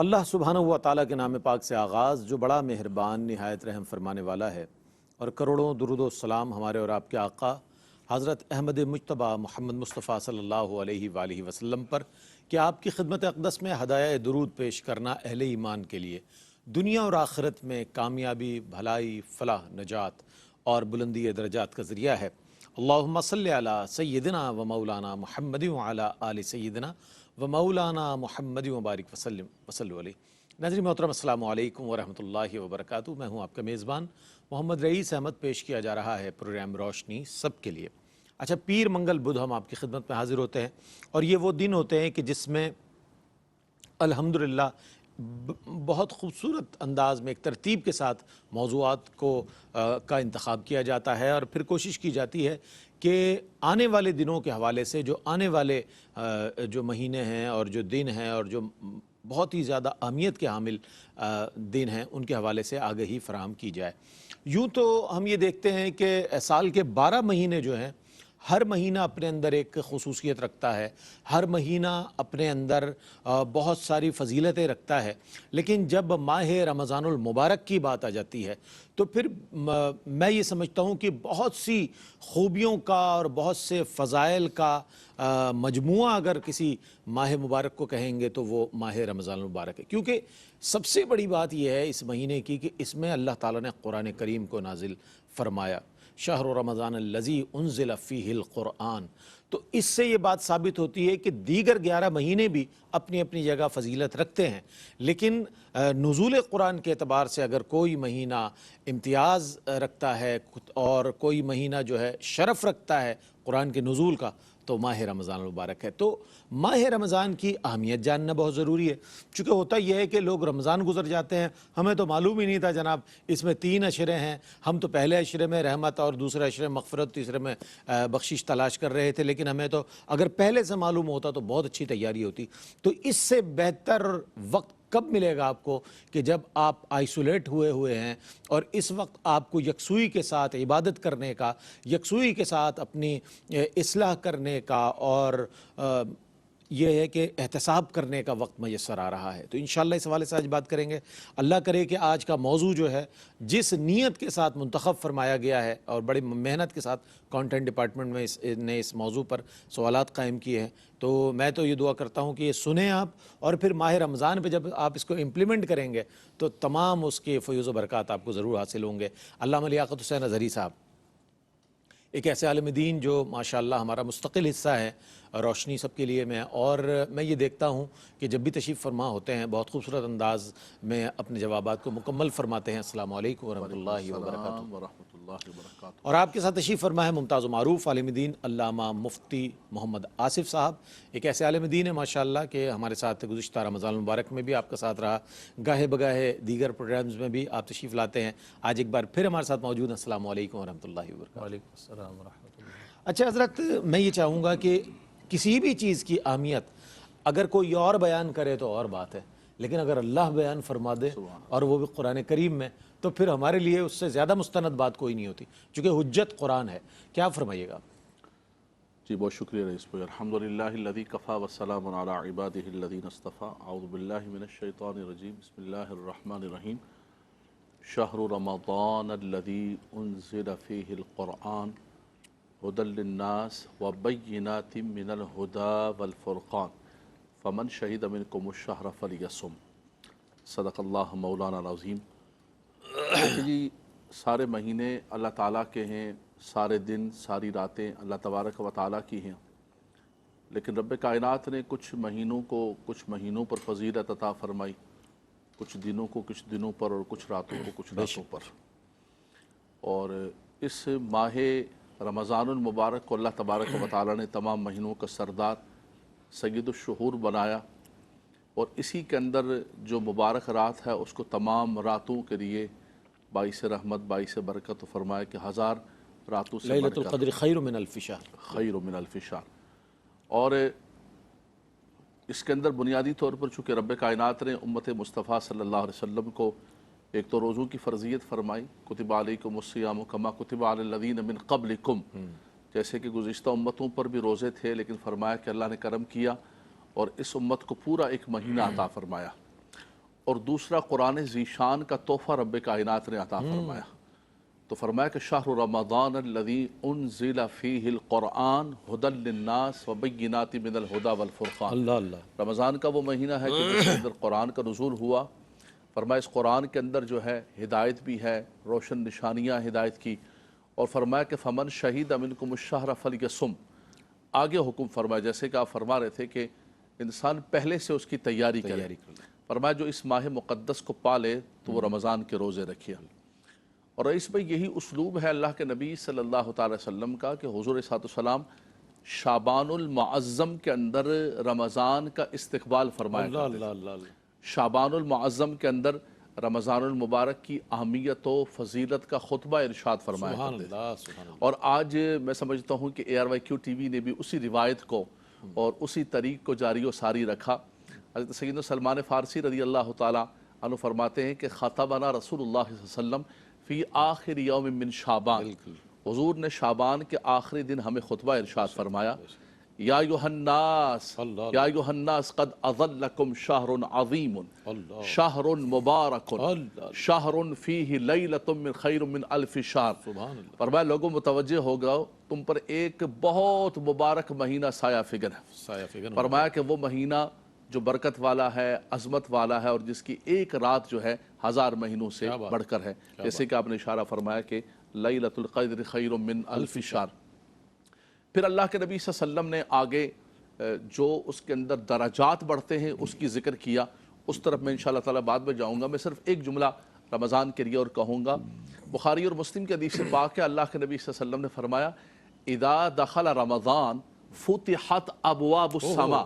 اللہ سبحانہ و تعالیٰ کے نام پاک سے آغاز جو بڑا مہربان نہایت رحم فرمانے والا ہے، اور کروڑوں درود و سلام ہمارے اور آپ کے آقا حضرت احمد مجتبیٰ محمد مصطفیٰ صلی اللہ علیہ وآلہ وسلم پر کہ آپ کی خدمت اقدس میں ہدایہ درود پیش کرنا اہل ایمان کے لیے دنیا اور آخرت میں کامیابی، بھلائی، فلاح، نجات اور بلندی درجات کا ذریعہ ہے۔ اللہم صلی علی سیدنا و مولانا محمد وعلی آل سیدنا و مولانا محمد وبارک وسلم وصلو علیہ۔ ناظرین محترم، السلام علیکم ورحمۃ اللہ وبرکاتہ۔ میں ہوں آپ کا میزبان محمد رئیس احمد۔ پیش کیا جا رہا ہے پروگرام روشنی سب کے لیے۔ اچھا، پیر منگل بدھ ہم آپ کی خدمت میں حاضر ہوتے ہیں، اور یہ وہ دن ہوتے ہیں کہ جس میں الحمدللہ بہت خوبصورت انداز میں ایک ترتیب کے ساتھ موضوعات کا انتخاب کیا جاتا ہے، اور پھر کوشش کی جاتی ہے کہ آنے والے دنوں کے حوالے سے جو آنے والے جو مہینے ہیں اور جو دن ہیں اور جو بہت ہی زیادہ اہمیت کے حامل دن ہیں ان کے حوالے سے آگہی فراہم کی جائے۔ یوں تو ہم یہ دیکھتے ہیں کہ سال کے 12 مہینے جو ہیں، ہر مہینہ اپنے اندر ایک خصوصیت رکھتا ہے، ہر مہینہ اپنے اندر بہت ساری فضیلتیں رکھتا ہے، لیکن جب ماہ رمضان المبارک کی بات آ جاتی ہے تو پھر میں یہ سمجھتا ہوں کہ بہت سی خوبیوں کا اور بہت سے فضائل کا مجموعہ اگر کسی ماہ مبارک کو کہیں گے تو وہ ماہ رمضان المبارک ہے، کیونکہ سب سے بڑی بات یہ ہے اس مہینے کی کہ اس میں اللہ تعالیٰ نے قرآن کریم کو نازل فرمایا، شہر رمضان الذی انزل فیہ القرآن۔ تو اس سے یہ بات ثابت ہوتی ہے کہ دیگر 11 مہینے بھی اپنی اپنی جگہ فضیلت رکھتے ہیں، لیکن نزول قرآن کے اعتبار سے اگر کوئی مہینہ امتیاز رکھتا ہے اور کوئی مہینہ جو ہے شرف رکھتا ہے قرآن کے نزول کا تو ماہ رمضان المبارک ہے۔ تو ماہ رمضان کی اہمیت جاننا بہت ضروری ہے، چونکہ ہوتا یہ ہے کہ لوگ رمضان گزر جاتے ہیں، ہمیں تو معلوم ہی نہیں تھا جناب اس میں 3 عشرے ہیں، ہم تو پہلے عشرے میں رحمت اور دوسرے عشرے میں مغفرت، تیسرے میں بخشش تلاش کر رہے تھے، لیکن ہمیں تو اگر پہلے سے معلوم ہوتا تو بہت اچھی تیاری ہوتی۔ تو اس سے بہتر وقت کب ملے گا آپ کو کہ جب آپ آئسولیٹ ہوئے ہیں، اور اس وقت آپ کو یکسوئی کے ساتھ عبادت کرنے کا، یکسوئی کے ساتھ اپنی اصلاح کرنے کا اور یہ ہے کہ احتساب کرنے کا وقت میسر آ رہا ہے۔ تو انشاءاللہ اس حوالے سے آج بات کریں گے۔ اللہ کرے کہ آج کا موضوع جو ہے جس نیت کے ساتھ منتخب فرمایا گیا ہے اور بڑی محنت کے ساتھ کانٹینٹ ڈپارٹمنٹ میں نے اس موضوع پر سوالات قائم کیے ہیں، تو میں تو یہ دعا کرتا ہوں کہ یہ سنیں آپ، اور پھر ماہ رمضان پہ جب آپ اس کو امپلیمنٹ کریں گے تو تمام اس کے فیوز و برکات آپ کو ضرور حاصل ہوں گے۔ علامہ لیاقت حسین اظہری صاحب ایک ایسے عالم دین جو ماشاءاللہ ہمارا مستقل حصہ ہے روشنی سب کے لیے میں، اور میں یہ دیکھتا ہوں کہ جب بھی تشریف فرما ہوتے ہیں بہت خوبصورت انداز میں اپنے جوابات کو مکمل فرماتے ہیں۔ السلام علیکم ورحمۃ اللہ وبرکاتہ۔ اور آپ کے ساتھ تشریف فرما ہے ممتاز و معروف عالم دین علامہ مفتی محمد آصف صاحب، ایک ایسے عالم دین ہے ماشاءاللہ کہ ہمارے ساتھ گزشتہ رمضان المبارک میں بھی آپ کا ساتھ رہا، گاہے بگاہے دیگر پروگرامز میں بھی آپ تشریف لاتے ہیں، آج ایک بار پھر ہمارے ساتھ موجود ہیں۔ السلام علیکم ورحمۃ اللہ وبرکاتہ۔ وعلیکم السلام ورحمۃ اللہ۔ اچھا حضرت، میں یہ چاہوں گا کہ کسی بھی چیز کی اہمیت اگر کوئی اور بیان کرے تو اور بات ہے، لیکن اگر اللہ بیان فرما دے اور وہ بھی قرآن کریم میں، تو پھر ہمارے لیے اس سے زیادہ مستند بات کوئی نہیں ہوتی، چونکہ حجت قرآن ہے۔ کیا فرمائیے گا؟ جی بہت شکریہ رئیس بھائی۔ الحمدللہ الذی کفا والسلام علی عبادہ الذین اصطفیٰ۔ اعوذ باللہ من الشیطان الرجیم، بسم اللہ الرحمن الرحیم۔ شہر رمضان الذی انزل فیہ القرآن ہدی للناس وبینات من الہدی والفرقان فمن شہد منکم الشہر فلیصم۔ صدق اللہ مولانا العظیم۔ دیکھیے جی، سارے مہینے اللہ تعالیٰ کے ہیں، سارے دن ساری راتیں اللہ تبارک و تعالیٰ کی ہیں، لیکن رب کائنات نے کچھ مہینوں کو کچھ مہینوں پر فضیلت عطا فرمائی، کچھ دنوں کو کچھ دنوں پر، اور کچھ راتوں کو کچھ راتوں پر۔ اور اس ماہ رمضان المبارک کو اللہ تبارک و تعالیٰ نے تمام مہینوں کا سردار سید الشہور بنایا، اور اسی کے اندر جو مبارک رات ہے اس کو تمام راتوں کے لیے باعث رحمت، باعث برکت فرمایا کہ 1000 راتوں سے لیلۃ القدر خیر من الف شہر، خیر من الف شہر۔ اور اس کے اندر بنیادی طور پر چونکہ رب کائنات نے امت مصطفیٰ صلی اللہ علیہ وسلم کو ایک تو روزوں کی فرضیت فرمائی، کتب علیکم الصیام کما کتب علی الذین من قبلکم، جیسے کہ گزشتہ امتوں پر بھی روزے تھے، لیکن فرمایا کہ اللہ نے کرم کیا اور اس امت کو پورا ایک مہینہ عطا فرمایا۔ اور دوسرا قرآن ذیشان کا تحفہ رب کائنات نے عطا فرمایا۔ تو فرمایا کہ شہر رمضان الذی انزل فیہ القرآن ھدی للناس وبینات من الھدی والفرقان۔ اللہ اللہ، رمضان کا وہ مہینہ ہے کہ جس کے اندر قرآن کا نزول ہوا۔ فرمایا اس قرآن کے اندر جو ہے ہدایت بھی ہے، روشن نشانیاں ہدایت کی، اور فرمایا کہ فمن شہید منکم الشہر فلیصم۔ آگے حکم فرمایا جیسے کہ آپ فرما رہے تھے کہ انسان پہلے سے اس کی تیاری کرے۔ فرمایا جو اس ماہ مقدس کو پالے تو وہ رمضان کے روزے رکھے۔ اور اس میں یہی اسلوب ہے اللہ کے نبی صلی اللہ تعالی وسلم کا کہ حضور صلی اللہ علیہ وسلم شعبان المعظم کے اندر رمضان کا استقبال فرمایا اللہ کرتے اللہ تھے۔ اللہ اللہ، شعبان المعظم کے اندر رمضان المبارک کی اہمیت و فضیلت کا خطبہ ارشاد فرمایا سبحان کرتے تھے۔ اللہ سبحان اللہ۔ اور آج میں سمجھتا ہوں کہ ARYQ TV نے بھی اسی روایت کو اور اسی طریق کو جاری و ساری رکھا۔ حضرت سیدنا سلمان فارسی رضی اللہ تعالیٰ عنہ فرماتے ہیں کہ خطبنا رسول اللہ صلی اللہ علیہ وسلم فی آخر یوم من شعبان، حضور نے شعبان کے آخری دن ہمیں خطبہ ارشاد فرمایا، یا ایھا الناس یا ایھا الناس قد اظلکم شہر عظیم شہر مبارک شہر فیہ لیلۃ من خیر من الف شہر۔ فرمایا لوگوں متوجہ ہو گئے تم پر ایک بہت مبارک مہینہ سایہ فگن ہے۔ فرمایا کہ وہ مہینہ جو برکت والا ہے، عظمت والا ہے، اور جس کی ایک رات جو ہے 1000 مہینوں سے بڑھ کر ہے، جیسے کہ آپ نے اشارہ فرمایا کہ لیلۃ القدر خیر من الف شہر۔ پھر اللہ کے نبی صلی اللہ علیہ وسلم نے آگے جو اس کے اندر درجات بڑھتے ہیں اس کی ذکر کیا، اس طرف میں انشاءاللہ تعالیٰ بعد میں جاؤں گا۔ میں صرف ایک جملہ رمضان کے لیے اور کہوں گا۔ بخاری اور مسلم کے حدیث پاک ہے، اللہ کے نبی صلی اللہ علیہ وسلم نے فرمایا اذا دخل رمضان فتحت ابواب السماء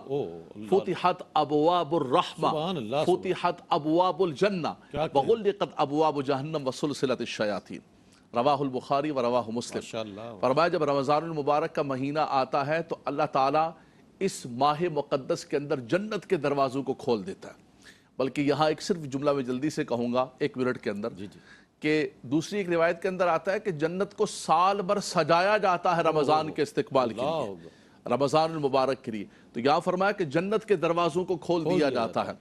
فتحت ابواب الرحمہ فتحت ابواب الجنہ وغلقت ابواب جہنم وسلسلت الشیاطین۔ رواہ البخاری و رواہ مسلم۔ فرمایا جب رمضان المبارک کا مہینہ آتا ہے تو اللہ تعالیٰ اس ماہ مقدس کے اندر جنت کے دروازوں کو کھول دیتا ہے۔ بلکہ یہاں ایک صرف جملہ میں جلدی سے کہوں گا 1 منٹ کے اندر، کہ دوسری ایک روایت کے اندر آتا ہے کہ جنت کو سال بھر سجایا جاتا ہے رمضان کے استقبال کے لیے، رمضان المبارک کے لیے۔ تو یہاں فرمایا کہ جنت کے دروازوں کو کھول دیا جاتا ہے،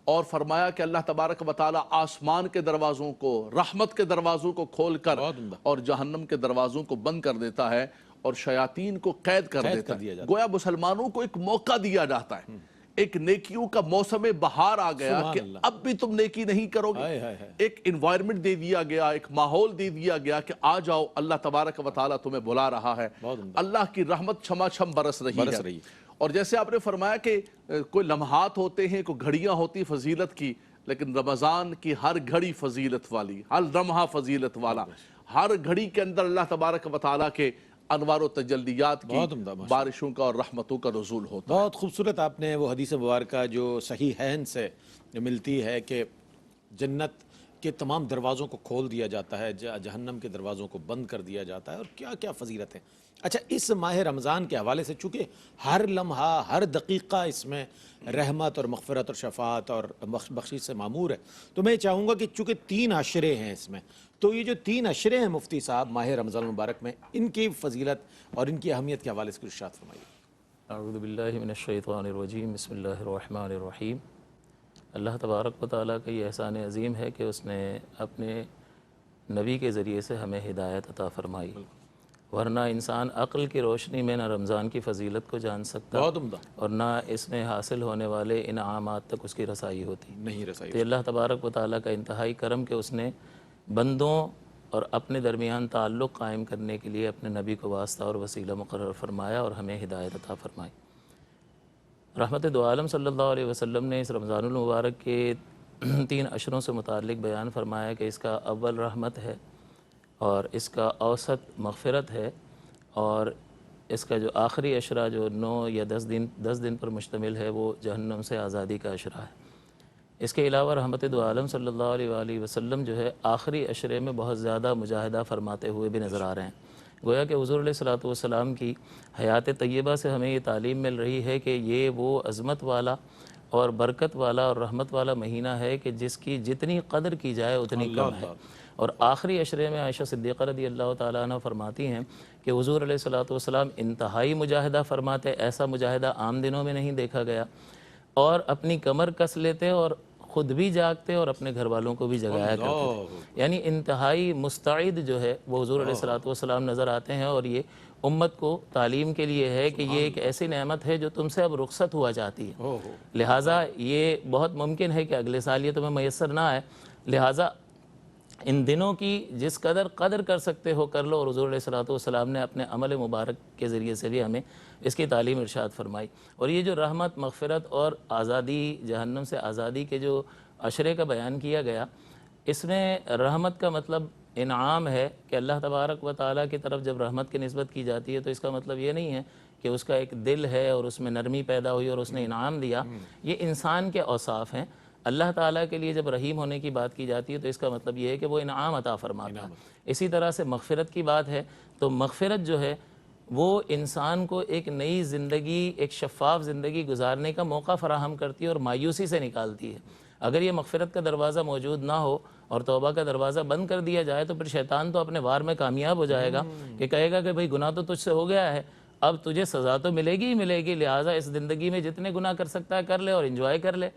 اور فرمایا کہ اللہ تبارک و تعالیٰ آسمان کے دروازوں کو، رحمت کے دروازوں کو کھول کر اور جہنم کے دروازوں کو بند کر دیتا ہے، اور شیاطین کو قید کر دیتا ہے۔ گویا مسلمانوں کو ایک موقع دیا جاتا ہے، ایک نیکیوں کا موسم بہار آ گیا کہ اب بھی تم نیکی نہیں کرو گے۔ ایک انوائرمنٹ دے دیا گیا، ایک ماحول دے دیا گیا کہ آ جاؤ، اللہ تبارک و تعالیٰ تمہیں بلا رہا ہے، اللہ کی رحمت چھما چھم برس رہی ہے۔ اور جیسے آپ نے فرمایا کہ کوئی لمحات ہوتے ہیں، کوئی گھڑیاں ہوتی فضیلت کی، لیکن رمضان کی ہر گھڑی فضیلت والی، ہر لمحہ فضیلت والا، ہر گھڑی کے اندر اللہ تبارک و تعالیٰ کے انوار و تجلیات کی، بارشوں کا اور رحمتوں کا نزول ہوتا ہے۔ بہت خوبصورت آپ نے وہ حدیث مبارکہ جو صحیحین سے ملتی ہے کہ جنت کے تمام دروازوں کو کھول دیا جاتا ہے، جہنم کے دروازوں کو بند کر دیا جاتا ہے، اور کیا کیا فضیلت ہے۔ اچھا، اس ماہ رمضان کے حوالے سے چونکہ ہر لمحہ ہر دقیقہ اس میں رحمت اور مغفرت اور شفاعت اور بخشش سے معمور ہے، تو میں چاہوں گا کہ چونکہ 3 عشرے ہیں اس میں، تو یہ جو 3 عشرے ہیں مفتی صاحب ماہ رمضان المبارک میں، ان کی فضیلت اور ان کی اہمیت کے حوالے سے کچھ ارشاد فرمائیے۔ اعوذ باللہ من الشیطان الرجیم، بسم اللہ الرحمن الرحیم۔ اللہ تبارک و تعالیٰ کا یہ احسان عظیم ہے کہ اس نے اپنے نبی کے ذریعے سے ہمیں ہدایت عطا فرمائی، ورنہ انسان عقل کی روشنی میں نہ رمضان کی فضیلت کو جان سکتا اور نہ اس میں حاصل ہونے والے انعامات تک اس کی رسائی ہوتی نہیں رسائی۔ تو اللہ تبارک و تعالیٰ کا انتہائی کرم کہ اس نے بندوں اور اپنے درمیان تعلق قائم کرنے کے لیے اپنے نبی کو واسطہ اور وسیلہ مقرر فرمایا اور ہمیں ہدایت عطا فرمائی۔ رحمت دو عالم صلی اللہ علیہ وسلم نے اس رمضان المبارک کے 3 عشروں سے متعلق بیان فرمایا کہ اس کا اول رحمت ہے، اور اس کا اوسط مغفرت ہے، اور اس کا جو آخری عشرہ جو 9 یا 10 دن پر مشتمل ہے وہ جہنم سے آزادی کا عشرہ ہے۔ اس کے علاوہ رحمت دو عالم صلی اللہ علیہ وآلہ وسلم جو ہے آخری عشرے میں بہت زیادہ مجاہدہ فرماتے ہوئے بھی نظر آ رہے ہیں۔ گویا کہ حضور علیہ الصلوۃ کی حیات طیبہ سے ہمیں یہ تعلیم مل رہی ہے کہ یہ وہ عظمت والا اور برکت والا اور رحمت والا مہینہ ہے کہ جس کی جتنی قدر کی جائے اتنی کم ہے۔ اور آخری عشرے میں عائشہ صدیقہ رضی اللہ تعالیٰ عنہ فرماتی ہیں کہ حضور علیہ الصلوۃ انتہائی مجاہدہ فرماتے، ایسا مجاہدہ عام دنوں میں نہیں دیکھا گیا، اور اپنی کمر کس لیتے اور خود بھی جاگتے اور اپنے گھر والوں کو بھی جگایا کرتے تھے، یعنی انتہائی مستعد جو ہے وہ حضور علیہ الصلوۃ والسلام نظر آتے ہیں، اور یہ امت کو تعلیم کے لیے ہے کہ یہ ایک ایسی نعمت ہے جو تم سے اب رخصت ہوا چاہتی ہے، لہٰذا یہ بہت ممکن ہے کہ اگلے سال یہ تمہیں میسر نہ آئے، لہٰذا ان دنوں کی جس قدر کر سکتے ہو کر لو، اور حضور علیہ الصلوۃ والسلام نے اپنے عمل مبارک کے ذریعے سے بھی ہمیں اس کی تعلیم ارشاد فرمائی۔ اور یہ جو رحمت، مغفرت اور آزادی، جہنم سے آزادی کے جو عشرے کا بیان کیا گیا، اس میں رحمت کا مطلب انعام ہے کہ اللہ تبارک و تعالیٰ کی طرف جب رحمت کی نسبت کی جاتی ہے تو اس کا مطلب یہ نہیں ہے کہ اس کا ایک دل ہے اور اس میں نرمی پیدا ہوئی اور اس نے انعام دیا، یہ انسان کے اوصاف ہیں۔ اللہ تعالیٰ کے لیے جب رحیم ہونے کی بات کی جاتی ہے تو اس کا مطلب یہ ہے کہ وہ انعام عطا فرماتا ہے۔ اسی طرح سے مغفرت کی بات ہے تو مغفرت جو ہے وہ انسان کو ایک نئی زندگی، ایک شفاف زندگی گزارنے کا موقع فراہم کرتی ہے اور مایوسی سے نکالتی ہے۔ اگر یہ مغفرت کا دروازہ موجود نہ ہو اور توبہ کا دروازہ بند کر دیا جائے تو پھر شیطان تو اپنے وار میں کامیاب ہو جائے گا کہ کہے گا کہ بھئی گناہ تو تجھ سے ہو گیا ہے، اب تجھے سزا تو ملے گی ہی ملے گی، لہٰذا اس زندگی میں جتنے گناہ کر سکتا ہے کر لے اور انجوائے کر لے۔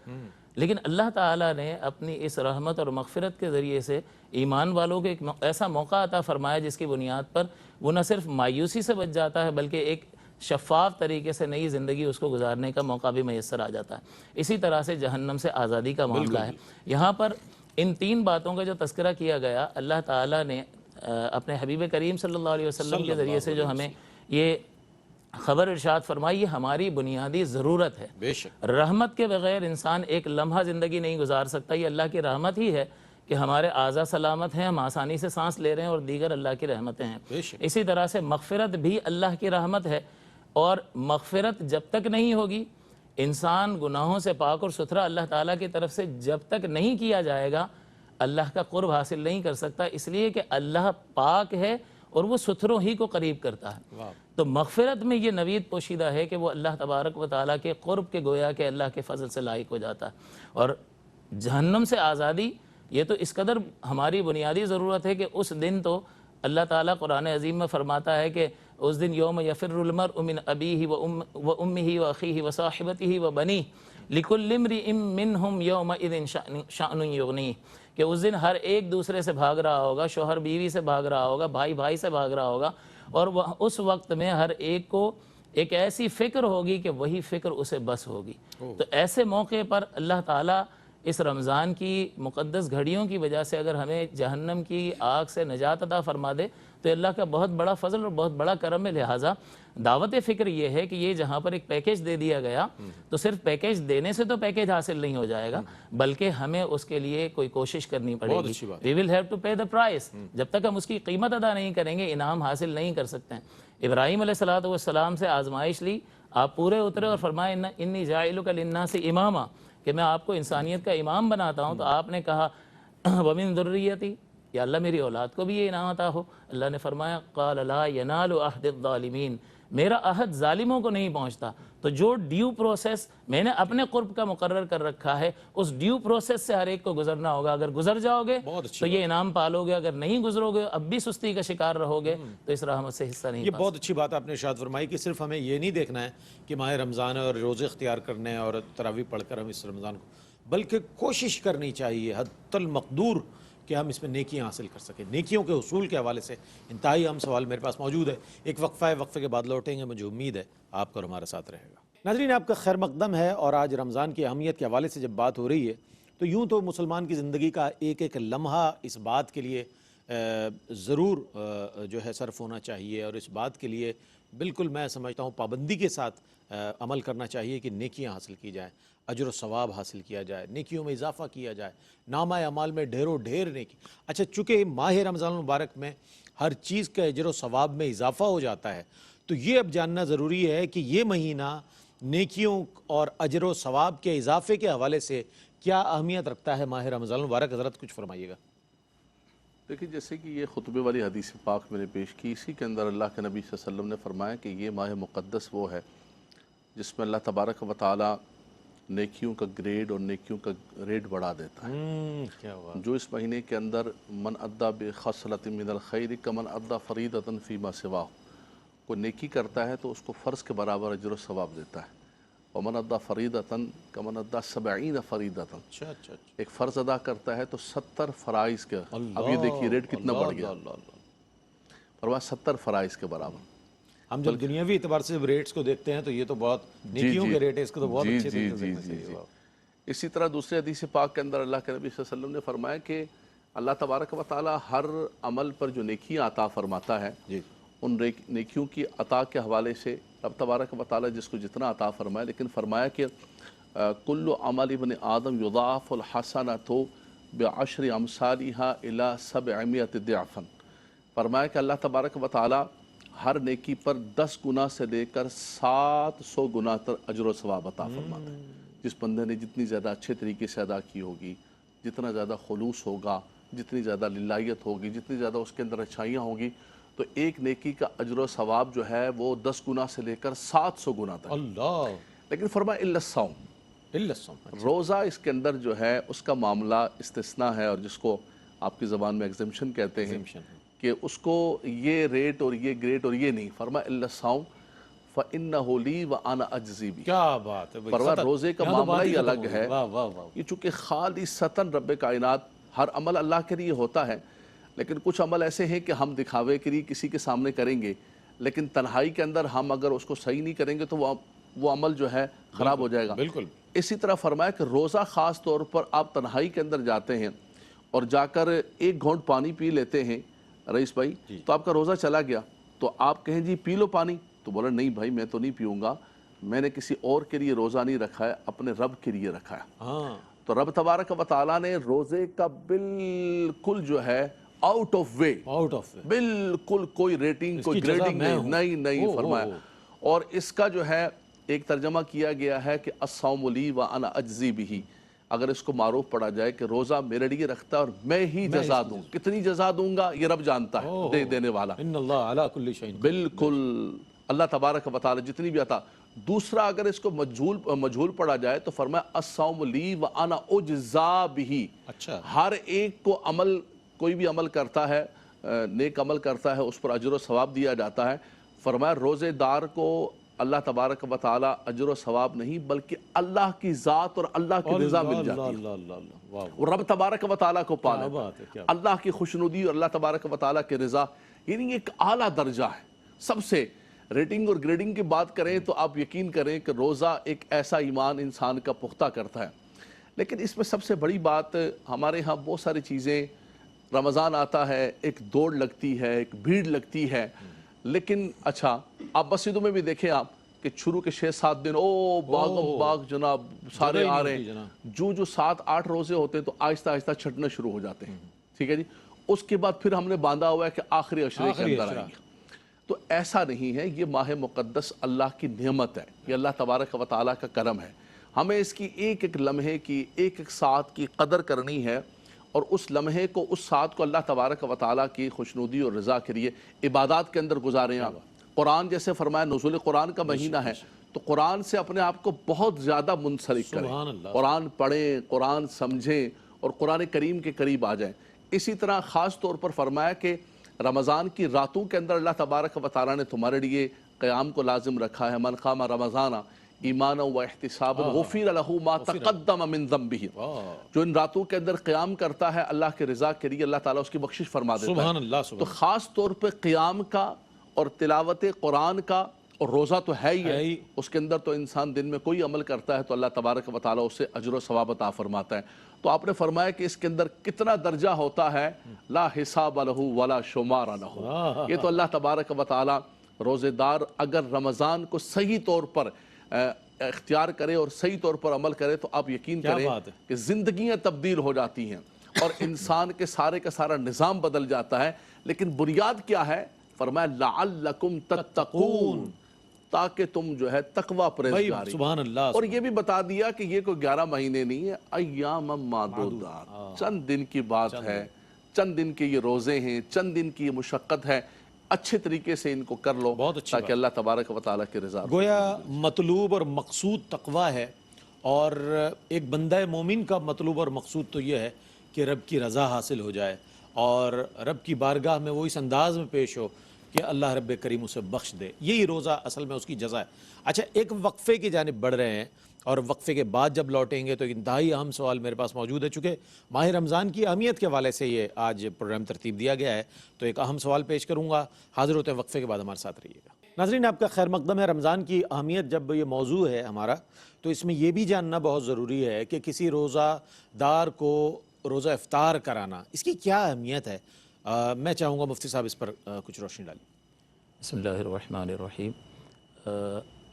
لیکن اللہ تعالیٰ نے اپنی اس رحمت اور مغفرت کے ذریعے سے ایمان والوں کو ایک ایسا موقع عطا فرمایا جس کی بنیاد پر وہ نہ صرف مایوسی سے بچ جاتا ہے بلکہ ایک شفاف طریقے سے نئی زندگی اس کو گزارنے کا موقع بھی میسر آ جاتا ہے۔ اسی طرح سے جہنم سے آزادی کا معاملہ ہے۔ یہاں پر ان تین باتوں کا جو تذکرہ کیا گیا، اللہ تعالیٰ نے اپنے حبیب کریم صلی اللہ علیہ وسلم کے ذریعے سے جو ہمیں یہ خبر ارشاد فرمائی، یہ ہماری بنیادی ضرورت ہے۔ بے شک رحمت کے بغیر انسان ایک لمحہ زندگی نہیں گزار سکتا، یہ اللہ کی رحمت ہی ہے کہ ہمارے اعضاء سلامت ہیں، ہم آسانی سے سانس لے رہے ہیں، اور دیگر اللہ کی رحمتیں ہیں۔ بے شک اسی طرح سے مغفرت بھی اللہ کی رحمت ہے، اور مغفرت جب تک نہیں ہوگی، انسان گناہوں سے پاک اور ستھرا اللہ تعالیٰ کی طرف سے جب تک نہیں کیا جائے گا، اللہ کا قرب حاصل نہیں کر سکتا، اس لیے کہ اللہ پاک ہے اور وہ ستھروں ہی کو قریب کرتا ہے۔ تو مغفرت میں یہ نوید پوشیدہ ہے کہ وہ اللہ تبارک و تعالیٰ کے قرب کے گویا کہ اللہ کے فضل سے لائق ہو جاتا ہے۔ اور جہنم سے آزادی یہ تو اس قدر ہماری بنیادی ضرورت ہے کہ اس دن تو اللہ تعالیٰ قرآن عظیم میں فرماتا ہے کہ اس دن یوم یفر المرء من ابیہ و امہ و اخیہ و صاحبتہ و بنیہ لکل امرئ منہم یومئذ شأن یغنیہ، کہ اس دن ہر ایک دوسرے سے بھاگ رہا ہوگا، شوہر بیوی سے بھاگ رہا ہوگا، بھائی بھائی سے بھاگ رہا ہوگا، اور اس وقت میں ہر ایک کو ایک ایسی فکر ہوگی کہ وہی فکر اسے بس ہوگی۔ تو ایسے موقع پر اللہ تعالیٰ اس رمضان کی مقدس گھڑیوں کی وجہ سے اگر ہمیں جہنم کی آگ سے نجات عطا فرما دے تو اللہ کا بہت بڑا فضل اور بہت بڑا کرم ہے۔ لہٰذا دعوت فکر یہ ہے کہ یہ جہاں پر ایک پیکیج دے دیا گیا تو صرف پیکیج دینے سے تو پیکیج حاصل نہیں ہو جائے گا، بلکہ ہمیں اس کے لیے کوئی کوشش کرنی پڑے گی۔ We will have to pay the price۔ جب تک ہم اس کی قیمت ادا نہیں کریں گے انعام حاصل نہیں کر سکتے ہیں۔ ابراہیم علیہ السلام سے آزمائش لی، آپ پورے اترے اور فرمائے انی جاعلک للناس اماما، کہ میں آپ کو انسانیت کا امام بناتا ہوں، تو آپ نے کہا ومن ذریتی، یا اللہ میری اولاد کو بھی یہ انعام عطا ہو۔ اللہ نے فرمایا قال لا ینال عہد الظالمین، میرا عہد ظالموں کو نہیں پہنچتا۔ تو جو ڈیو پروسیس میں نے اپنے قرب کا مقرر کر رکھا ہے اس ڈیو پروسیس سے ہر ایک کو گزرنا ہوگا۔ اگر گزر جاؤ گے تو یہ انعام پالو گے، اگر نہیں گزرو گے اب بھی سستی کا شکار رہو گے تو اس رحمت سے حصہ نہیں یہ بہت اچھی بات آپ نے ارشاد فرمائی کہ صرف ہمیں یہ نہیں دیکھنا ہے کہ ماہ رمضان ہے اور روزے اختیار کرنے ہیں اور تراویح پڑھ کر ہم اس رمضان کو، بلکہ کوشش کرنی چاہیے حد المقدور کہ ہم اس میں نیکیاں حاصل کر سکیں۔ نیکیوں کے حصول کے حوالے سے انتہائی اہم سوال میرے پاس موجود ہے، ایک وقفہ ہے، وقفے کے بعد لوٹیں گے، مجھے امید ہے آپ کا اور ہمارے ساتھ رہے گا۔ ناظرین آپ کا خیر مقدم ہے، اور آج رمضان کی اہمیت کے حوالے سے جب بات ہو رہی ہے تو یوں تو مسلمان کی زندگی کا ایک ایک لمحہ اس بات کے لیے ضرور جو ہے صرف ہونا چاہیے، اور اس بات کے لیے بالکل میں سمجھتا ہوں پابندی کے ساتھ عمل کرنا چاہیے کہ نیکیاں حاصل کی جائیں، اجر و ثواب حاصل کیا جائے، نیکیوں میں اضافہ کیا جائے، نامہ اعمال میں ڈھیروں ڈھیر نیکی۔ اچھا، چونکہ ماہ رمضان المبارک میں ہر چیز کا اجر و ثواب میں اضافہ ہو جاتا ہے، تو یہ اب جاننا ضروری ہے کہ یہ مہینہ نیکیوں اور اجر و ثواب کے اضافے کے حوالے سے کیا اہمیت رکھتا ہے ماہ رمضان المبارک؟ حضرت کچھ فرمائیے گا۔ دیکھیں، جیسے کہ یہ خطبے والی حدیث پاک میں نے پیش کی، اسی کے اندر اللہ کے نبی صلی اللہ علیہ وسلم نے فرمایا کہ یہ ماہ مقدس وہ ہے جس میں اللہ تبارک و تعالی نیکیوں کا گریڈ اور نیکیوں کا ریٹ بڑھا دیتا ہے۔ کیا ہوا؟ جو اس مہینے کے اندر من ادا بخصلۃ من الخیر کمن ادا فریضۃ فیما سواہ، کوئی نیکی کرتا ہے تو اس کو فرض کے برابر اجر و ثواب دیتا ہے، ومن ادا فریدتن کمن ادا 70 فریدتن، اچھا اچھا اچھا، ایک فرض ادا کرتا ہے تو 70 فرائض کے، اب یہ دیکھیے ریٹ کتنا بڑھ گیا، فرمایا 70 فرائض کے برابر۔ ہم جب دنیاوی اعتبار سے ریٹس کو دیکھتے ہیں تو یہ تو بہت نیکیوں کے ریٹ ہے، اس کو تو بہت اچھے طریقے سے دیکھنا چاہیے۔ اسی طرح دوسرے حدیث پاک کے اندر اللہ کے نبی صلی اللہ علیہ وسلم نے فرمایا کہ اللہ تبارک و تعالی ہر عمل پر جو نیکیاں عطا فرماتا ہے، جی ان نیکیوں کی عطا کے حوالے سے رب تبارک و تعالی جس کو جتنا عطا فرمائے، لیکن فرمایا کہ کل عمل ابن آدم یضاعف الحسنۃ بعشر امثالها الى 700 ضعفا، فرمایا کہ اللہ تبارک و تعالی ہر نیکی پر 10 گنا سے لے کر 700 گنا تک اجر و ثواب عطا فرماتا ہے۔ جس بندے نے جتنی زیادہ اچھے طریقے سے ادا کی ہوگی، جتنا زیادہ خلوص ہوگا، جتنی زیادہ للہیت ہوگی، جتنی زیادہ اس کے اندر اچھائیاں ہوگی، تو ایک نیکی کا اجر و ثواب جو ہے وہ 10 گنا سے لے کر 700 گنا تک۔ اللہ، لیکن فرمایا الا الصوم، الا الصوم، روزہ اس کے اندر جو ہے اس کا معاملہ استثناء ہے، اور جس کو آپ کی زبان میں ایگزمپشن کہتے ہیں کہ اس کو یہ ریٹ اور یہ گریٹ اور یہ نہیں، فرمایا الا الصوم فإنہ لی وأنا اجزی بہ، کیا بات ہے، فرمایا روزے کا معاملہ ہی الگ ہے۔ واہ واہ واہ، یہ چونکہ خالصتاً رب کائنات، ہر عمل اللہ کے لیے ہوتا ہے، لیکن کچھ عمل ایسے ہیں کہ ہم دکھاوے کے لیے کسی کے سامنے کریں گے، لیکن تنہائی کے اندر ہم اگر اس کو صحیح نہیں کریں گے تو وہ عمل جو ہے خراب ہو جائے گا۔ بالکل۔ اسی طرح فرمایا کہ روزہ خاص طور پر آپ تنہائی کے اندر جاتے ہیں اور جا کر ایک گھونٹ پانی پی لیتے ہیں رئیس بھائی، تو آپ کا روزہ چلا گیا، تو آپ کہیں جی پی لو پانی، تو بولا نہیں بھائی میں تو نہیں پیوں گا، میں نے کسی اور کے لیے روزہ نہیں رکھا ہے، اپنے رب کے لیے رکھا ہے۔ ہاں، تو رب تبارک و تعالیٰ نے روزے کا بالکل جو ہے out of way, out of, بالکل کوئی ریٹنگ کوئی گریڈنگ نہیں فرمایا، اور اس کا جو ہے ایک ترجمہ کیا گیا ہے کہ الصوم لی وانا اجزی بہ، اگر اس کو معروف پڑھا جائے کہ روزہ میرے لیے رکھتا ہے اور میں ہی جزا دوں، کتنی جزا دوں گا یہ رب جانتا ہے، دینے والا، ان اللہ علی کل شیء، بالکل اللہ تبارک و تعالی جتنی بھی عطا۔ دوسرا اگر اس کو مجہول پڑھا جائے تو فرمایا الصوم لی وانا اجزا بہ، اچھا، ہر ایک کو عمل، کوئی بھی عمل کرتا ہے، نیک عمل کرتا ہے، اس پر اجر و ثواب دیا جاتا ہے۔ فرمایا روزے دار کو اللہ تبارک و تعالی اجر و ثواب نہیں بلکہ اللہ کی ذات اور اللہ کی رضا مل جاتی ہے، اللہ اللہ اللہ، واہ، وہ رب تبارک و تعالیٰ کو پا کیا لیتا بات ہے، کیا ہے، اللہ کی خوشنودی اور اللہ تبارک و تعالیٰ کی رضا، یعنی ایک اعلیٰ درجہ ہے۔ سب سے ریٹنگ اور گریڈنگ کی بات کریں تو آپ یقین کریں کہ روزہ ایک ایسا ایمان انسان کا پختہ کرتا ہے۔ لیکن اس میں سب سے بڑی بات، ہمارے ہاں بہت ساری چیزیں، رمضان آتا ہے، ایک دوڑ لگتی ہے، ایک بھیڑ لگتی ہے، لیکن اچھا آپ مسجدوں میں بھی دیکھیں آپ کہ شروع کے 6-7 دن باغم باغ جناب سارے آ رہے ہیں، جو 7-8 روزے ہوتے ہیں تو آہستہ آہستہ چھٹنا شروع ہو جاتے ہیں، ٹھیک ہے جی، اس کے بعد پھر ہم نے باندھا ہوا ہے کہ آخری عشرے کے اندر آئیں گے۔ تو ایسا نہیں ہے، یہ ماہ مقدس اللہ کی نعمت ہے، یہ اللہ تبارک و تعالیٰ کا کرم ہے، ہمیں اس کی ایک ایک لمحے کی، ایک ایک ساتھ کی قدر کرنی ہے، اور اس لمحے کو، اس ساتھ کو اللہ تبارک و تعالیٰ کی خوشنودی اور رضا کے لیے عبادات کے اندر گزاریں آپ۔ قرآن جیسے فرمایا نزول قرآن کا مہینہ ہے، تو قرآن سے اپنے آپ کو بہت زیادہ منسلک کریں، قرآن پڑھیں، قرآن سمجھیں اور قرآن کریم کے قریب آ جائیں۔ اسی طرح خاص طور پر فرمایا کہ رمضان کی راتوں کے اندر اللہ تبارک و تعالیٰ نے تمہارے لیے قیام کو لازم رکھا ہے، من قام رمضان ایمانا و احتسابا غفر لہ ما تقدم من ذنبہ، جو ان راتوں کے اندر قیام کرتا ہے اللہ کے رضا کے لیے، اللہ تعالیٰ اس کی بخشش فرما دیتا ہے۔ سبحان اللہ، تو خاص طور پہ قیام کا اور تلاوت قرآن کا، اور روزہ تو ہے ہی ہے، اس کے اندر تو انسان دن میں کوئی عمل کرتا ہے تو اللہ تبارک و تعالیٰ اسے اجر و ثواب عطا فرماتا ہے۔ تو آپ نے فرمایا کہ اس کے اندر کتنا درجہ ہوتا ہے، لا حساب لہ ولا شمار لہ، یہ تو اللہ تبارک و تعالیٰ روزے دار اگر رمضان کو صحیح طور پر اختیار کرے اور صحیح طور پر عمل کرے تو آپ یقین کریں کہ زندگیاں تبدیل ہو جاتی ہیں اور انسان کے سارے کا سارا نظام بدل جاتا ہے۔ لیکن بنیاد کیا ہے؟ فرمایا لعلکم تتقون، تاکہ تم جو ہے تقوی پرہیزگاری، سبحان اللہ، اور یہ بھی بتا دیا کہ یہ کوئی 11 مہینے نہیں ہے، ایام معدودات، چند دن کی بات ہے، چند دن کے یہ روزے ہیں، چند دن کی یہ مشقت ہے، اچھے طریقے سے ان کو کر لو تاکہ اللہ تبارک و تعالیٰ کی رضا۔ گویا مطلوب اور مقصود تقوی ہے، اور ایک بندہ مومن کا مطلوب اور مقصود تو یہ ہے کہ رب کی رضا حاصل ہو جائے اور رب کی بارگاہ میں وہ اس انداز میں پیش ہو کہ اللہ رب کریم اسے بخش دے. یہی روزہ اصل میں اس کی جزا ہے. اچھا ایک وقفے کی جانب بڑھ رہے ہیں اور وقفے کے بعد جب لوٹیں گے تو انتہائی اہم سوال میرے پاس موجود ہے. چونکہ ماہ رمضان کی اہمیت کے حوالے سے یہ آج پروگرام ترتیب دیا گیا ہے تو ایک اہم سوال پیش کروں گا. حاضر ہوتے ہیں وقفے کے بعد ہمارے ساتھ رہیے گا. ناظرین آپ کا خیر مقدم ہے. رمضان کی اہمیت جب یہ موضوع ہے ہمارا تو اس میں یہ بھی جاننا بہت ضروری ہے کہ کسی روزہ دار کو روزہ افطار کرانا اس کی کیا اہمیت ہے. میں چاہوں گا مفتی صاحب اس پر کچھ روشنی ڈالیں. بسم اللہ الرحمن الرحیم.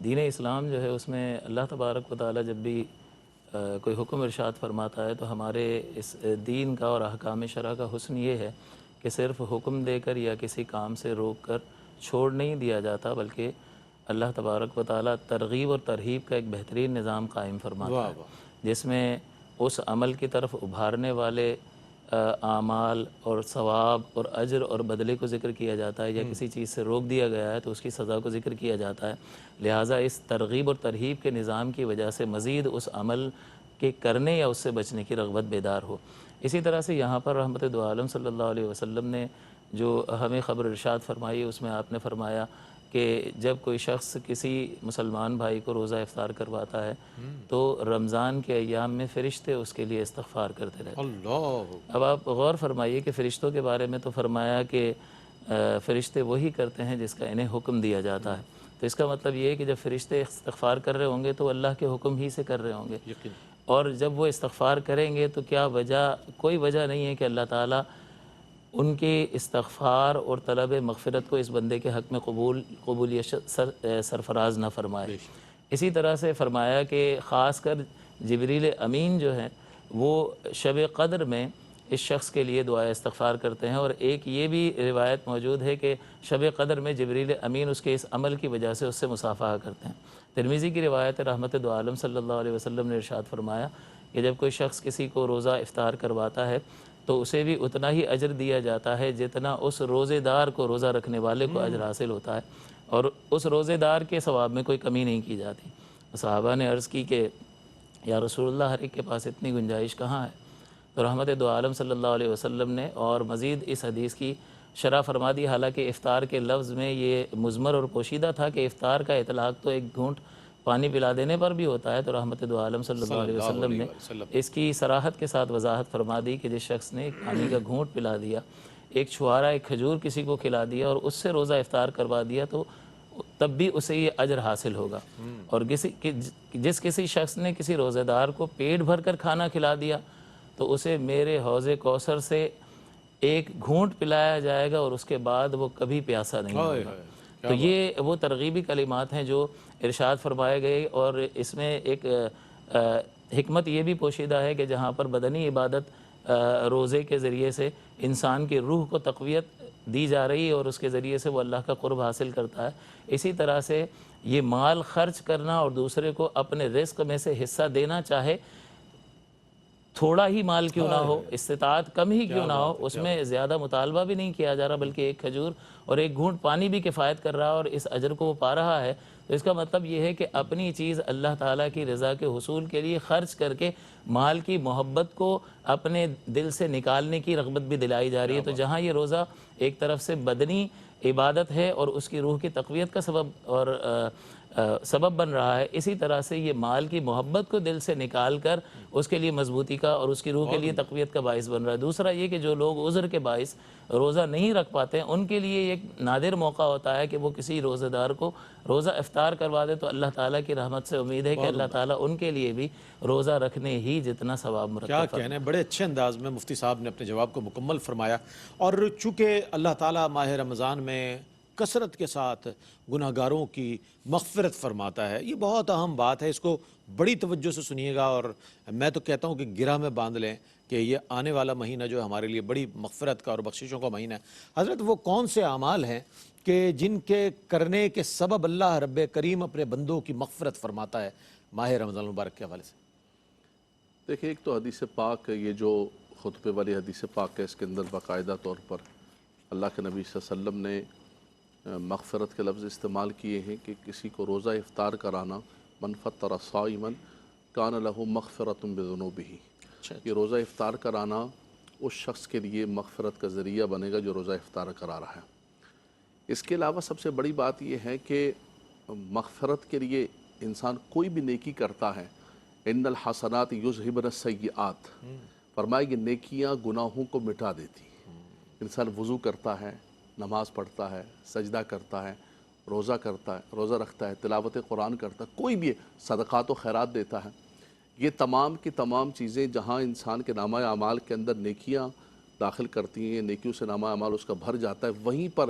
دین اسلام جو ہے اس میں اللہ تبارک و تعالی جب بھی کوئی حکم ارشاد فرماتا ہے تو ہمارے اس دین کا اور احکام شرع کا حسن یہ ہے کہ صرف حکم دے کر یا کسی کام سے روک کر چھوڑ نہیں دیا جاتا بلکہ اللہ تبارک و تعالی ترغیب اور ترہیب کا ایک بہترین نظام قائم فرماتا ہے جس میں اس عمل کی طرف ابھارنے والے اعمال اور ثواب اور اجر اور بدلے کو ذکر کیا جاتا ہے یا کسی چیز سے روک دیا گیا ہے تو اس کی سزا کو ذکر کیا جاتا ہے. لہٰذا اس ترغیب اور ترہیب کے نظام کی وجہ سے مزید اس عمل کے کرنے یا اس سے بچنے کی رغبت بیدار ہو. اسی طرح سے یہاں پر رحمت دو عالم صلی اللہ علیہ وسلم نے جو ہمیں خبر ارشاد فرمائی اس میں آپ نے فرمایا کہ جب کوئی شخص کسی مسلمان بھائی کو روزہ افطار کرواتا ہے تو رمضان کے ایام میں فرشتے اس کے لیے استغفار کرتے رہتے ہیں. اللہ. اب آپ غور فرمائیے کہ فرشتوں کے بارے میں تو فرمایا کہ فرشتے وہی کرتے ہیں جس کا انہیں حکم دیا جاتا ہے. تو اس کا مطلب یہ ہے کہ جب فرشتے استغفار کر رہے ہوں گے تو وہ اللہ کے حکم ہی سے کر رہے ہوں گے. اور جب وہ استغفار کریں گے تو کیا وجہ کوئی وجہ نہیں ہے کہ اللہ تعالیٰ ان کے استغفار اور طلب مغفرت کو اس بندے کے حق میں قبولیت سرفراز نہ فرمائے. اسی طرح سے فرمایا کہ خاص کر جبریل امین جو ہیں وہ شب قدر میں اس شخص کے لیے دعائے استغفار کرتے ہیں. اور ایک یہ بھی روایت موجود ہے کہ شب قدر میں جبریل امین اس کے اس عمل کی وجہ سے اس سے مصافحہ کرتے ہیں. ترمذی کی روایت رحمت دو عالم صلی اللہ علیہ وسلم نے ارشاد فرمایا کہ جب کوئی شخص کسی کو روزہ افطار کرواتا ہے تو اسے بھی اتنا ہی اجر دیا جاتا ہے جتنا اس روزے دار کو روزہ رکھنے والے کو اجر حاصل ہوتا ہے اور اس روزے دار کے ثواب میں کوئی کمی نہیں کی جاتی. صحابہ نے عرض کی کہ یا رسول اللہ ہر ایک کے پاس اتنی گنجائش کہاں ہے. تو رحمت دو عالم صلی اللہ علیہ وسلم نے اور مزید اس حدیث کی شرح فرما دی. حالانکہ افطار کے لفظ میں یہ مضمر اور پوشیدہ تھا کہ افطار کا اطلاق تو ایک گھونٹ پانی پلا دینے پر بھی ہوتا ہے. تو رحمت دو عالم صلی اللہ علیہ وسلم نے اس کی صراحت کے ساتھ وضاحت فرما دی کہ جس شخص نے ایک پانی کا گھونٹ پلا دیا, ایک چھوارا ایک کھجور کسی کو کھلا دیا اور اس سے روزہ افطار کروا دیا تو تب بھی اسے یہ اجر حاصل ہوگا. اور جس کسی شخص نے کسی روزہ دار کو پیٹ بھر کر کھانا کھلا دیا تو اسے میرے حوض کوثر سے ایک گھونٹ پلایا جائے گا اور اس کے بعد وہ کبھی پیاسا نہیں ہوگا. تو یہ وہ ترغیبی کلمات ہیں جو ارشاد فرمائے گئے. اور اس میں ایک حکمت یہ بھی پوشیدہ ہے کہ جہاں پر بدنی عبادت روزے کے ذریعے سے انسان کی روح کو تقویت دی جا رہی ہے اور اس کے ذریعے سے وہ اللہ کا قرب حاصل کرتا ہے, اسی طرح سے یہ مال خرچ کرنا اور دوسرے کو اپنے رزق میں سے حصہ دینا, چاہے تھوڑا ہی مال کیوں نہ ہو, استطاعت کم ہی کیوں نہ ہو, اس میں زیادہ مطالبہ بھی نہیں کیا جا رہا بلکہ ایک کھجور اور ایک گھونٹ پانی بھی کفایت کر رہا اور اس اجر کو وہ پا رہا ہے. تو اس کا مطلب یہ ہے کہ اپنی چیز اللہ تعالیٰ کی رضا کے حصول کے لیے خرچ کر کے مال کی محبت کو اپنے دل سے نکالنے کی رغبت بھی دلائی جا رہی ہے. تو جہاں یہ روزہ ایک طرف سے بدنی عبادت ہے اور اس کی روح کی تقویت کا سبب بن رہا ہے, اسی طرح سے یہ مال کی محبت کو دل سے نکال کر اس کے لیے مضبوطی کا اور اس کی روح کے لیے تقویت کا باعث بن رہا ہے. دوسرا یہ کہ جو لوگ عذر کے باعث روزہ نہیں رکھ پاتے ہیں ان کے لیے ایک نادر موقع ہوتا ہے کہ وہ کسی روزہ دار کو روزہ افطار کروا دے. تو اللہ تعالیٰ کی رحمت سے امید ہے کہ اللہ تعالیٰ ان کے لیے بھی روزہ رکھنے ہی جتنا ثواب مرتب کیا کہنے. بڑے اچھے انداز میں مفتی صاحب نے اپنے جواب کو مکمل فرمایا. اور چونکہ اللہ تعالیٰ ماہ رمضان میں کثرت کے ساتھ گناہ گاروں کی مغفرت فرماتا ہے, یہ بہت اہم بات ہے, اس کو بڑی توجہ سے سنیے گا. اور میں تو کہتا ہوں کہ گرہ میں باندھ لیں کہ یہ آنے والا مہینہ جو ہمارے لیے بڑی مغفرت کا اور بخششوں کا مہینہ ہے. حضرت وہ کون سے اعمال ہیں کہ جن کے کرنے کے سبب اللہ رب کریم اپنے بندوں کی مغفرت فرماتا ہے ماہ رمضان المبارک کے حوالے سے؟ دیکھیں, ایک تو حدیث پاک, یہ جو خطبے والی حدیث پاک ہے, اس کے اندر باقاعدہ طور پر اللہ کے نبی صلی اللہ علیہ وسلم نے مغفرت کے لفظ استعمال کیے ہیں کہ کسی کو روزہ افطار کرانا, من فطر صائما کان لہ مغفرۃ بذنوبہ, یہ روزہ افطار کرانا اس شخص کے لیے مغفرت کا ذریعہ بنے گا جو روزہ افطار کرا رہا ہے. اس کے علاوہ سب سے بڑی بات یہ ہے کہ مغفرت کے لیے انسان کوئی بھی نیکی کرتا ہے، ان الحسنات یذہبن السیئات، فرمایا کہ نیکیاں گناہوں کو مٹا دیتی ہیں۔ انسان وضو کرتا ہے، نماز پڑھتا ہے، سجدہ کرتا ہے، روزہ کرتا ہے، روزہ رکھتا ہے، تلاوت قرآن کرتا ہے، کوئی بھی صدقات و خیرات دیتا ہے، یہ تمام کی تمام چیزیں جہاں انسان کے نامہ اعمال کے اندر نیکیاں داخل کرتی ہیں، نیکیوں سے نامہ اعمال اس کا بھر جاتا ہے، وہیں پر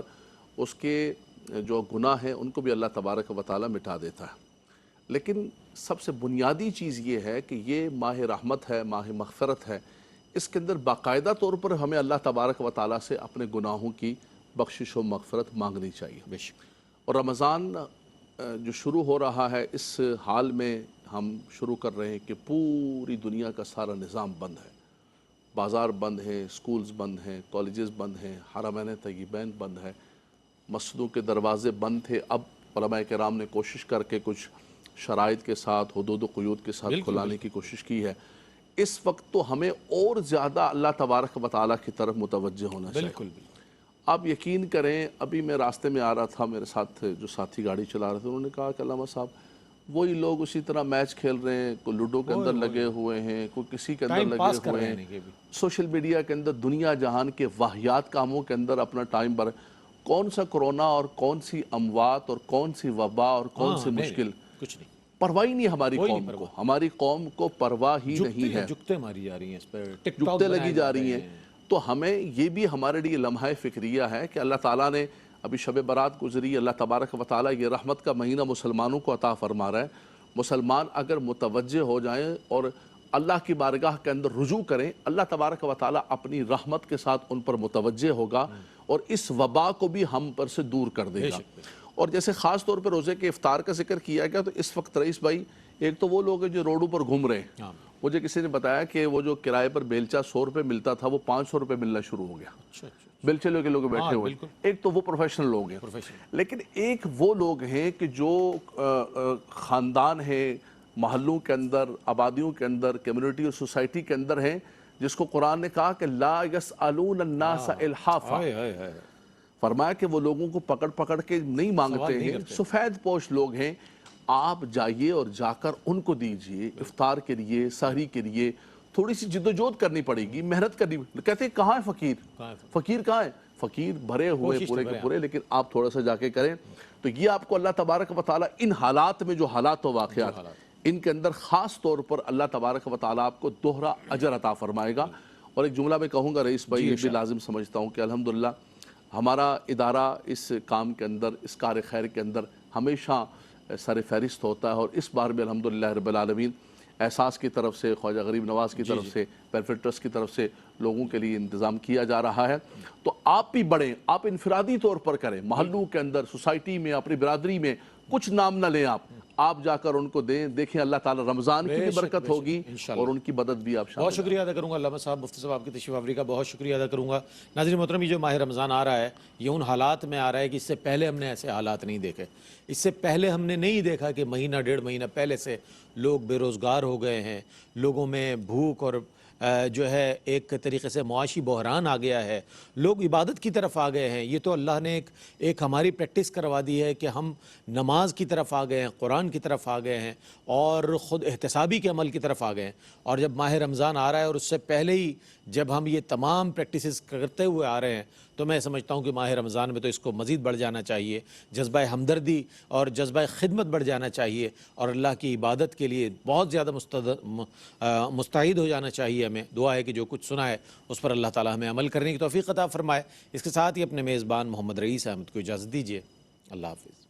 اس کے جو گناہ ہیں ان کو بھی اللہ تبارک و تعالیٰ مٹا دیتا ہے۔ لیکن سب سے بنیادی چیز یہ ہے کہ یہ ماہ رحمت ہے، ماہ مغفرت ہے، اس کے اندر باقاعدہ طور پر ہمیں اللہ تبارک و تعالیٰ سے اپنے گناہوں کی بخشش و مغفرت مانگنی چاہیے۔ بے شک۔ اور رمضان جو شروع ہو رہا ہے، اس حال میں ہم شروع کر رہے ہیں کہ پوری دنیا کا سارا نظام بند ہے، بازار بند ہیں، سکولز بند ہیں، کالجز بند ہیں، حرمین طیبین بند ہے، مسجدوں کے دروازے بند تھے، اب علماء کرام نے کوشش کر کے کچھ شرائط کے ساتھ، حدود و قیود کے ساتھ کھلانے کی کوشش کی ہے۔ اس وقت تو ہمیں اور زیادہ اللہ تبارک و تعالیٰ کی طرف متوجہ ہونا چاہیے۔ بالکل بالکل۔ آپ یقین کریں، ابھی میں راستے میں آ رہا تھا، میرے ساتھ جو ساتھی گاڑی چلا رہے تھے، انہوں نے کہا کہ علامہ صاحب وہی لوگ اسی طرح میچ کھیل رہے ہیں، کوئی لوڈو کے اندر لگے ہوئے ہیں، کوئی کسی کے اندر لگے ہوئے ہیں، سوشل میڈیا کے اندر دنیا جہان کے واہیات کاموں کے اندر اپنا ٹائم بر، کون سا کرونا اور کون سی اموات اور کون سی وبا اور کون سی مشکل، کچھ نہیں، پرواہ ہی نہیں ہماری قوم کو، ہماری قوم کو پرواہ ہی نہیں ہے، جگتے ماری جا رہی ہیں، اس پر ٹک ٹاک جگتے لگی جا رہی ہیں۔ تو ہمیں یہ بھی ہمارے لیے لمحہ فکریہ ہے کہ اللہ تعالیٰ نے ابھی شب برات گزری، اللہ تبارک و تعالیٰ یہ رحمت کا مہینہ مسلمانوں کو عطا فرما رہا ہے۔ مسلمان اگر متوجہ ہو جائیں اور اللہ کی بارگاہ کے اندر رجوع کریں، اللہ تبارک و تعالیٰ اپنی رحمت کے ساتھ ان پر متوجہ ہوگا اور اس وبا کو بھی ہم پر سے دور کر دے گا۔ اور جیسے خاص طور پر روزے کے افطار کا ذکر کیا گیا، تو اس وقت رئیس بھائی ایک تو وہ لوگ ہیں جو روڈوں پر گھوم رہے ہیں، مجھے کسی نے بتایا کہ وہ جو کرائے پر بیلچہ 100 روپے ملتا تھا وہ 500 روپے ملنا شروع ہو گیا، بیلچے لوگ لوگ بیٹھے ہوئے۔ ایک تو وہ پروفیشنل لوگ ہیں، لیکن ایک وہ لوگ ہیں کہ جو خاندان ہیں، محلوں کے اندر، آبادیوں کے اندر، کمیونٹی اور سوسائٹی کے اندر ہیں، جس کو قرآن نے کہا کہ لا یسألون الناس الحافا، فرمایا کہ وہ لوگوں کو پکڑ پکڑ کے نہیں مانگتے ہیں، سفید پوش لوگ ہیں۔ آپ جائیے اور جا کر ان کو دیجئے، افطار کے لیے، سحری کے لیے تھوڑی سی جد و جہد کرنی پڑے گی، محنت کرنی۔ کہتے ہیں کہاں ہے فقیر؟ فقیر کہاں ہے؟ فقیر بھرے ہوئے پورے کے پورے، لیکن آپ تھوڑا سا جا کے کریں تو یہ آپ کو اللہ تبارک و تعالیٰ ان حالات میں جو حالات و واقعات ان کے اندر خاص طور پر اللہ تبارک و تعالیٰ آپ کو دوہرا اجر عطا فرمائے گا۔ اور ایک جملہ میں کہوں گا رئیس بھائی، یہ بھی لازم سمجھتا ہوں کہ الحمدللہ ہمارا ادارہ اس کام کے اندر، اس کار خیر کے اندر ہمیشہ سر فہرست ہوتا ہے، اور اس بار بھی الحمدللہ رب العالمین احساس کی طرف سے، خواجہ غریب نواز کی طرف سے، ویلفیئر ٹرسٹ کی طرف سے لوگوں کے لیے انتظام کیا جا رہا ہے۔ تو آپ بھی بڑھیں، آپ انفرادی طور پر کریں، محلوں کے اندر، سوسائٹی میں، اپنی برادری میں، کچھ نام نہ لیں، آپ جا کر ان کو دیں، دیکھیں اللہ تعالیٰ رمضان کی بھی برکت ہوگی اور ان کی مدد بھی آپ شامل۔ بہت شکریہ ادا کروں گا علامہ صاحب، مفتی صاحب آپ کی تشریف آوری کا بہت شکریہ ادا کروں گا۔ ناظرین محترم، یہ جو ماہ رمضان آ رہا ہے یہ ان حالات میں آ رہا ہے کہ اس سے پہلے ہم نے ایسے حالات نہیں دیکھے، اس سے پہلے ہم نے نہیں دیکھا کہ مہینہ ڈیڑھ مہینہ پہلے سے لوگ بے روزگار ہو گئے ہیں، لوگوں میں بھوک اور جو ہے ایک طریقے سے معاشی بحران آ گیا ہے، لوگ عبادت کی طرف آ گئے ہیں۔ یہ تو اللہ نے ایک ہماری پریکٹس کروا دی ہے کہ ہم نماز کی طرف آ گئے ہیں، قرآن کی طرف آ گئے ہیں اور خود احتسابی کے عمل کی طرف آ گئے ہیں۔ اور جب ماہ رمضان آ رہا ہے اور اس سے پہلے ہی جب ہم یہ تمام پریکٹسز کرتے ہوئے آ رہے ہیں، تو میں سمجھتا ہوں کہ ماہ رمضان میں تو اس کو مزید بڑھ جانا چاہیے، جذبہ ہمدردی اور جذبہ خدمت بڑھ جانا چاہیے، اور اللہ کی عبادت کے لیے بہت زیادہ مستعد ہو جانا چاہیے۔ ہمیں دعا ہے کہ جو کچھ سنا ہے اس پر اللہ تعالیٰ ہمیں عمل کرنے کی توفیق عطا فرمائے۔ اس کے ساتھ ہی اپنے میزبان محمد رئیس احمد کو اجازت دیجیے، اللہ حافظ۔